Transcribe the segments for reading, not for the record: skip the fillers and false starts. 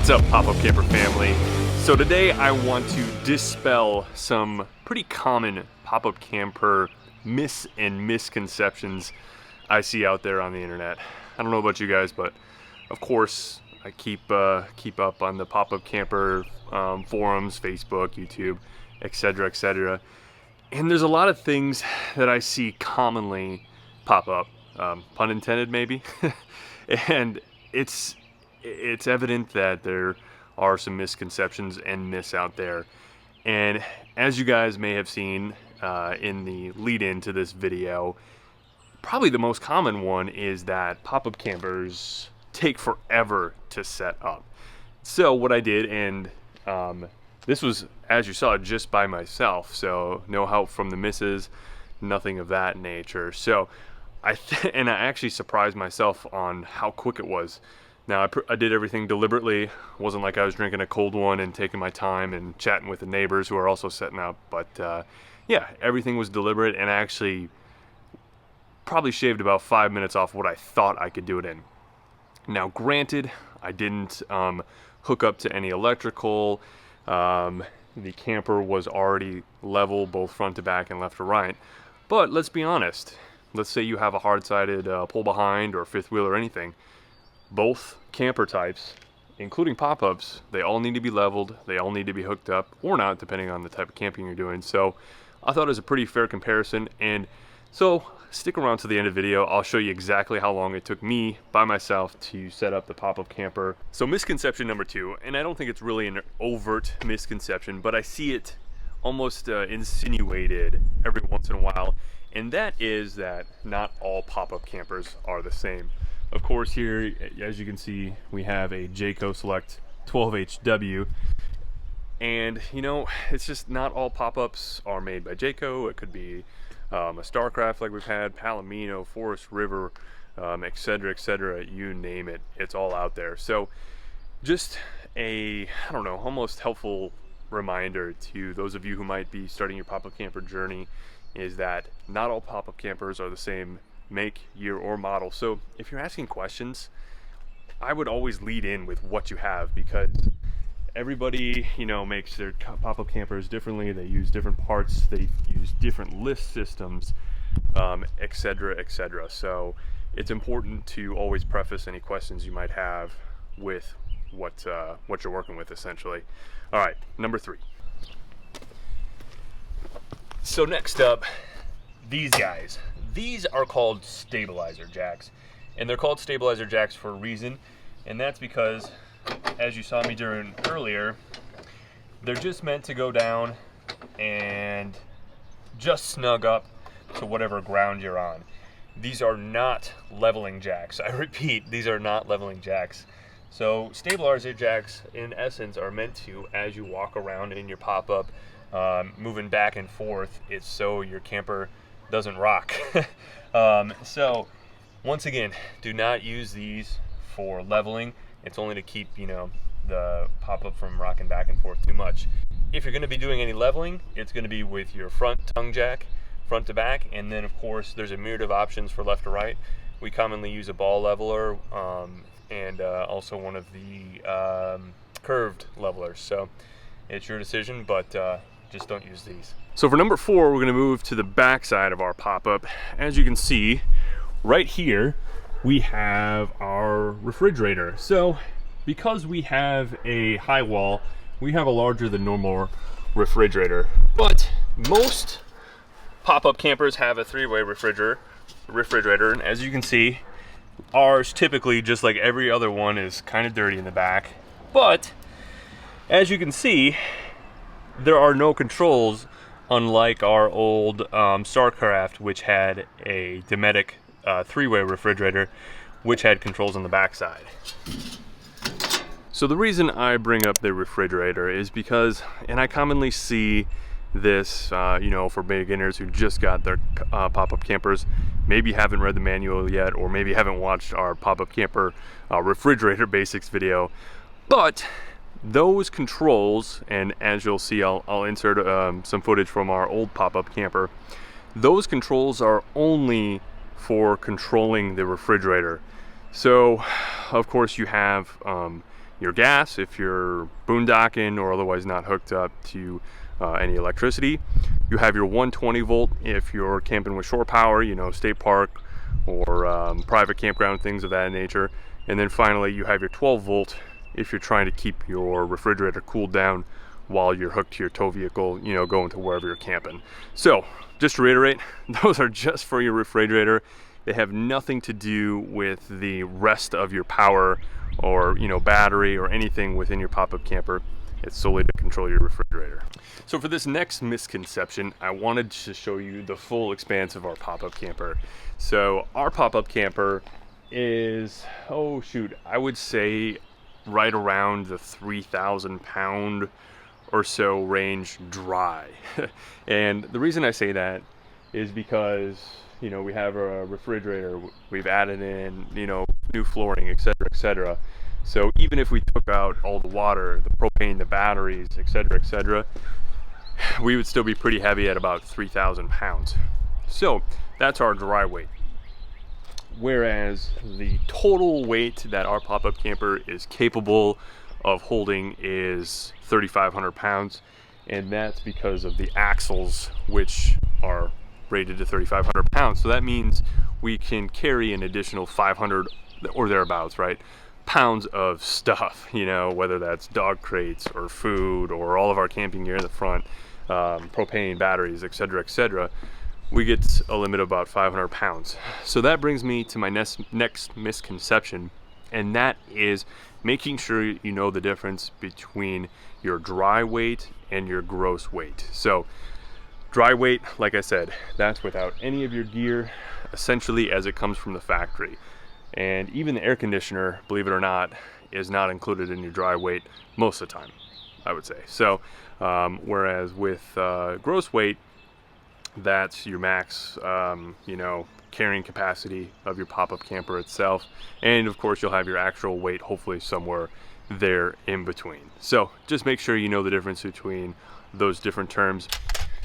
What's up, pop-up camper family? So today I want to dispel some pretty common pop-up camper myths and misconceptions I see out there on the internet. I don't know about you guys, but of course I keep up on the pop-up camper forums, Facebook, YouTube, etc., etc. And there's a lot of things that I see commonly pop up, pun intended maybe, and it's evident that there are some misconceptions and myths out there. And as you guys may have seen in the lead-in to this video, probably the most common one is that pop-up campers take forever to set up. So what I did, and this was, as you saw, just by myself, so no help from the missus, nothing of that nature. So I actually surprised myself on how quick it was. Now, I did everything deliberately. It wasn't like I was drinking a cold one and taking my time and chatting with the neighbors who are also setting up. But yeah, everything was deliberate, and I actually probably shaved about 5 minutes off what I thought I could do it in. Now, granted, I didn't hook up to any electrical. The camper was already level, both front to back and left to right. But let's be honest. Let's say you have a hard-sided pull behind or fifth wheel or anything. Both camper types, including pop-ups, they all need to be leveled, they all need to be hooked up, or not, depending on the type of camping you're doing. So I thought it was a pretty fair comparison, and so stick around to the end of the video. I'll show you exactly how long it took me by myself to set up the pop-up camper. So misconception number 2, and I don't think it's really an overt misconception, but I see it almost insinuated every once in a while, and that is that not all pop-up campers are the same. Of course, here, as you can see, we have a Jayco Select 12HW, and you know, it's just not all pop-ups are made by Jayco. It could be a Starcraft like we've had, Palomino, Forest River, etc., etc. You name it, it's all out there. So just a, I don't know, almost helpful reminder to those of you who might be starting your pop-up camper journey is that not all pop-up campers are the same make, year, or model. So if you're asking questions, I would always lead in with what you have, because everybody, you know, makes their pop-up campers differently. They use different parts, they use different lift systems, etc., etc. So it's important to always preface any questions you might have with what you're working with, essentially. All right, number 3. So next up, these guys. These are called stabilizer jacks, and they're called stabilizer jacks for a reason, and that's because, as you saw me doing earlier, they're just meant to go down and just snug up to whatever ground you're on. These are not leveling jacks. I repeat, these are not leveling jacks. So stabilizer jacks, in essence, are meant to, as you walk around in your pop-up, moving back and forth, it's so your camper doesn't rock. So once again, do not use these for leveling. It's only to keep, you know, the pop-up from rocking back and forth too much. If you're going to be doing any leveling, it's going to be with your front tongue jack, front to back, and then of course there's a myriad of options for left to right. We commonly use a ball leveler and also one of the curved levelers. So it's your decision, but just don't use these. So for number 4, we're going to move to the back side of our pop-up. As you can see, right here, we have our refrigerator. So because we have a high wall, we have a larger than normal refrigerator. But most pop-up campers have a 3-way refrigerator, and as you can see, ours typically, just like every other one, is kind of dirty in the back. But as you can see, there are no controls, unlike our old Starcraft, which had a Dometic 3-way refrigerator, which had controls on the backside. So the reason I bring up the refrigerator is because, and I commonly see this, you know, for beginners who just got their pop-up campers, maybe haven't read the manual yet, or maybe haven't watched our pop-up camper refrigerator basics video, but those controls, and as you'll see, I'll insert some footage from our old pop-up camper. Those controls are only for controlling the refrigerator. So of course you have your gas if you're boondocking or otherwise not hooked up to any electricity. You have your 120 volt if you're camping with shore power, you know, state park or private campground, things of that nature. And then finally you have your 12 volt if you're trying to keep your refrigerator cooled down while you're hooked to your tow vehicle, you know, going to wherever you're camping. So just to reiterate, those are just for your refrigerator. They have nothing to do with the rest of your power or, you know, battery or anything within your pop-up camper. It's solely to control your refrigerator. So for this next misconception, I wanted to show you the full expanse of our pop-up camper. So our pop-up camper is, oh shoot, I would say right around the 3,000 pound or so range dry. And the reason I say that is because, you know, we have a refrigerator, we've added in, you know, new flooring, etc., etc. So even if we took out all the water, the propane, the batteries, etc., we would still be pretty heavy at about 3,000 pounds. So that's our dry weight. Whereas the total weight that our pop-up camper is capable of holding is 3,500 pounds, and that's because of the axles, which are rated to 3,500 pounds. So that means we can carry an additional 500 or thereabouts, right, pounds of stuff, you know, whether that's dog crates or food or all of our camping gear in the front, propane, batteries, etc. We get a limit of about 500 pounds. So that brings me to my next misconception, and that is making sure you know the difference between your dry weight and your gross weight. So dry weight, like I said, that's without any of your gear, essentially as it comes from the factory. And even the air conditioner, believe it or not, is not included in your dry weight most of the time, I would say. So whereas with gross weight, that's your max, you know, carrying capacity of your pop-up camper itself. And of course you'll have your actual weight hopefully somewhere there in between. So just make sure you know the difference between those different terms.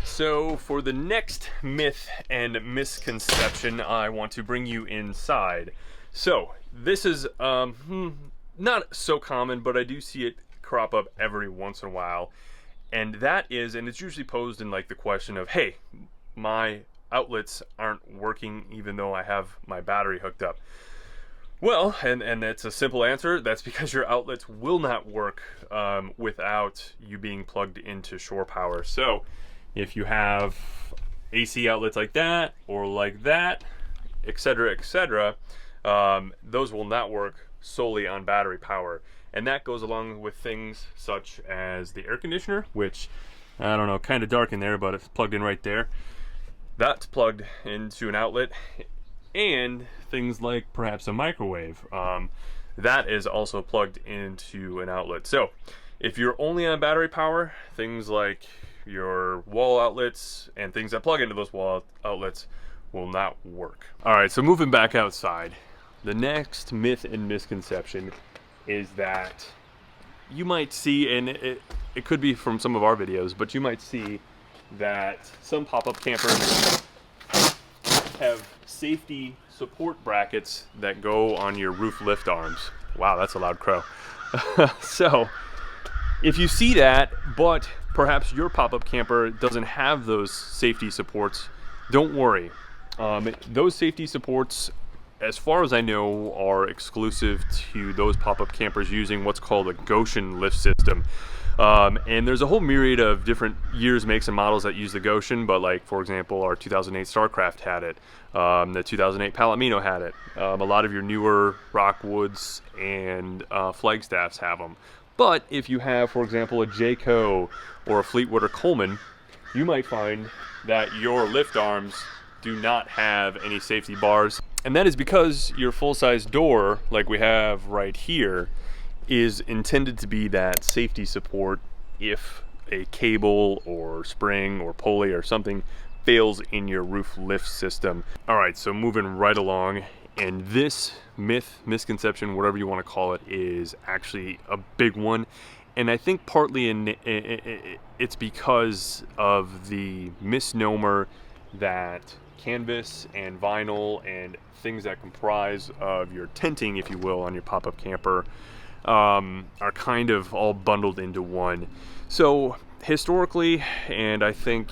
So for the next myth and misconception, I want to bring you inside. So this is not so common, but I do see it crop up every once in a while. And that is, and it's usually posed in like the question of, hey, my outlets aren't working even though I have my battery hooked up. Well, and that's a simple answer. That's because your outlets will not work without you being plugged into shore power. So if you have AC outlets like that or like that, etc., those will not work solely on battery power. And that goes along with things such as the air conditioner, which, I don't know, kind of dark in there, but it's plugged in right there. That's plugged into an outlet. And things like perhaps a microwave, that is also plugged into an outlet. So if you're only on battery power, things like your wall outlets and things that plug into those wall outlets will not work. All right, so moving back outside, the next myth and misconception is that you might see, and it could be from some of our videos, but you might see that some pop-up campers have safety support brackets that go on your roof lift arms. Wow, that's a loud crow. So if you see that, but perhaps your pop-up camper doesn't have those safety supports, don't worry. Those safety supports, as far as I know, are exclusive to those pop-up campers using what's called a Goshen lift system. And there's a whole myriad of different years, makes, and models that use the Goshen, but like, for example, our 2008 Starcraft had it. The 2008 Palomino had it. A lot of your newer Rockwoods and Flagstaffs have them. But if you have, for example, a Jayco or a Fleetwood or Coleman, you might find that your lift arms do not have any safety bars. And that is because your full-size door, like we have right here, is intended to be that safety support if a cable or spring or pulley or something fails in your roof lift system. All right, so moving right along, and this myth, misconception, whatever you want to call it, is actually a big one. And I think partly it's because of the misnomer that canvas and vinyl and things that comprise of your tenting, if you will, on your pop-up camper are kind of all bundled into one. So historically, and I think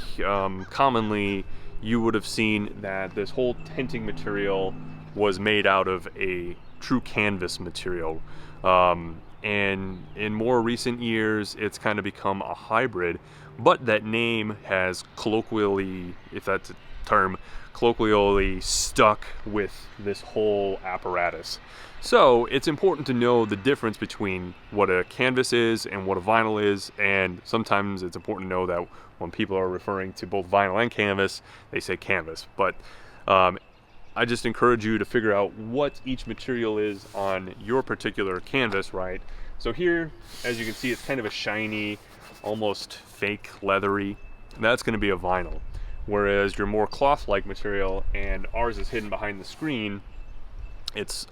commonly, you would have seen that this whole tenting material was made out of a true canvas material. And in more recent years, it's kind of become a hybrid, but that name has colloquially, if that's a term, colloquially stuck with this whole apparatus. So it's important to know the difference between what a canvas is and what a vinyl is, and sometimes it's important to know that when people are referring to both vinyl and canvas, they say canvas. But I just encourage you to figure out what each material is on your particular canvas, right? So here, as you can see, it's kind of a shiny, almost fake leathery. That's going to be a vinyl. Whereas your more cloth-like material, and ours is hidden behind the screen, it's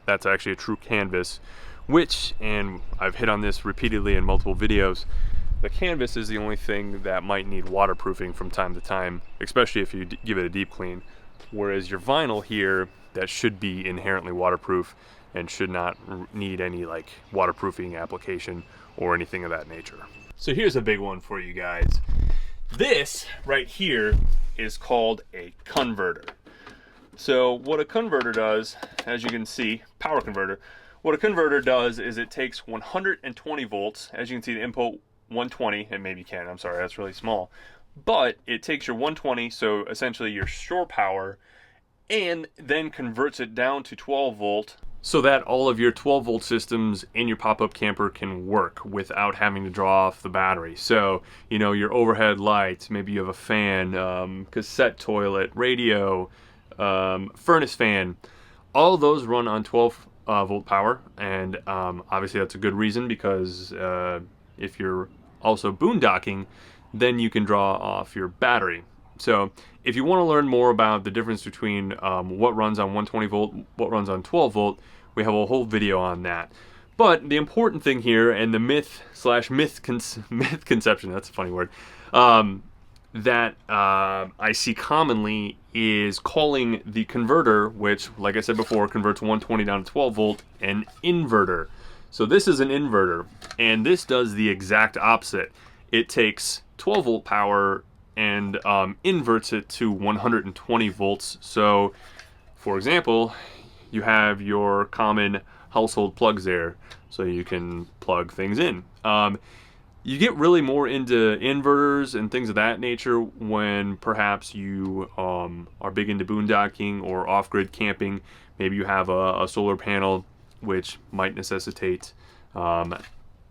that's actually a true canvas, which, and I've hit on this repeatedly in multiple videos, the canvas is the only thing that might need waterproofing from time to time, especially if you give it a deep clean. Whereas your vinyl here, that should be inherently waterproof and should not need any like waterproofing application or anything of that nature. So here's a big one for you guys. This right here is called a converter. So what a converter does, as you can see, power converter, what a converter does is it takes 120 volts, as you can see the input 120, and maybe you can, I'm sorry, that's really small, but it takes your 120, so essentially your shore power, and then converts it down to 12 volt so that all of your 12 volt systems in your pop-up camper can work without having to draw off the battery. So, you know, your overhead lights, maybe you have a fan, cassette toilet, radio, furnace fan, all of those run on 12 volt power, and obviously that's a good reason, because if you're also boondocking, then you can draw off your battery. So if you want to learn more about the difference between what runs on 120 volt, what runs on 12 volt, we have a whole video on that. But the important thing here, and the myth conception, that's a funny word, that I see commonly is calling the converter, which, like I said before, converts 120 down to 12 volt, an inverter. So this is an inverter, and this does the exact opposite. It takes 12 volt power and inverts it to 120 volts. So, for example, you have your common household plugs there, so you can plug things in. You get really more into inverters and things of that nature when perhaps you are big into boondocking or off-grid camping. Maybe you have a solar panel, which might necessitate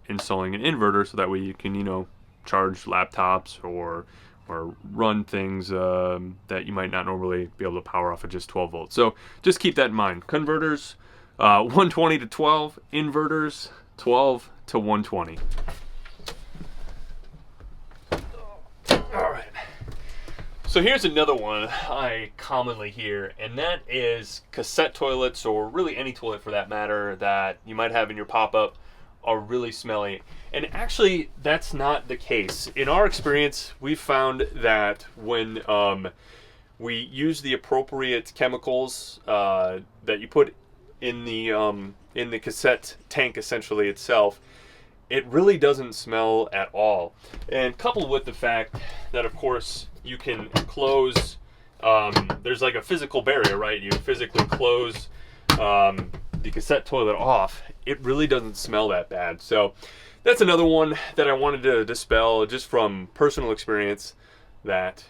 installing an inverter, so that way you can, you know, charge laptops or run things that you might not normally be able to power off at just 12 volts. So just keep that in mind. Converters, 120 to 12. Inverters, 12 to 120. All right. So here's another one I commonly hear, and that is cassette toilets, or really any toilet for that matter, that you might have in your pop-up are really smelly. And actually, that's not the case. In our experience, we've found that when we use the appropriate chemicals that you put in the cassette tank, essentially itself, it really doesn't smell at all. And coupled with the fact that, of course, you can close, there's like a physical barrier, right? You physically close the cassette toilet off, it really doesn't smell that bad. So that's another one that I wanted to dispel just from personal experience, that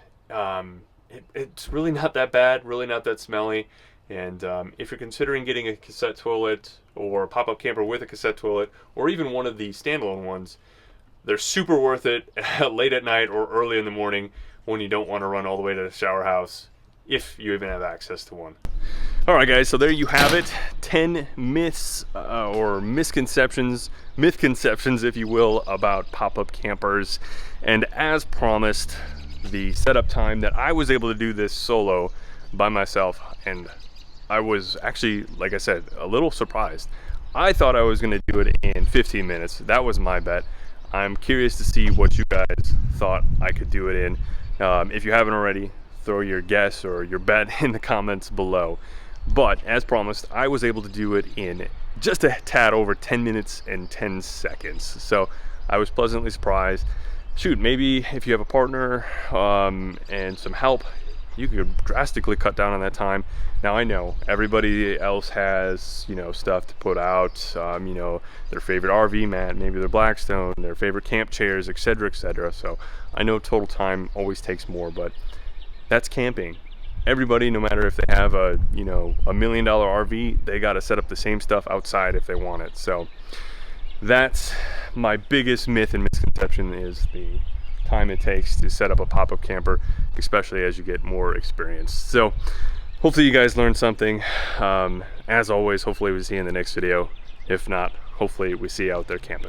it's really not that bad, really not that smelly. And if you're considering getting a cassette toilet or a pop-up camper with a cassette toilet, or even one of the standalone ones, they're super worth it late at night or early in the morning when you don't want to run all the way to the shower house, if you even have access to one. All right, guys, so there you have it. 10 myths or misconceptions, if you will, about pop-up campers. And as promised, the setup time that I was able to do this solo by myself, and I was actually, like I said, a little surprised. I thought I was going to do it in 15 minutes. That was my bet. I'm curious to see what you guys thought I could do it in. If you haven't already, throw your guess or your bet in the comments below. But as promised, I was able to do it in just a tad over 10 minutes and 10 seconds. So I was pleasantly surprised. Shoot, maybe if you have a partner and some help, you could drastically cut down on that time. Now I know everybody else has, you know, stuff to put out, you know, their favorite RV mat, maybe their Blackstone, their favorite camp chairs, etc., etc. So I know total time always takes more, but that's camping. Everybody, no matter if they have a, you know, $1 million RV, they got to set up the same stuff outside if they want it. So that's my biggest myth and misconception, is the time it takes to set up a pop-up camper, especially as you get more experience. So hopefully you guys learned something. As always, hopefully we see you in the next video. If not, hopefully we see you out there camping.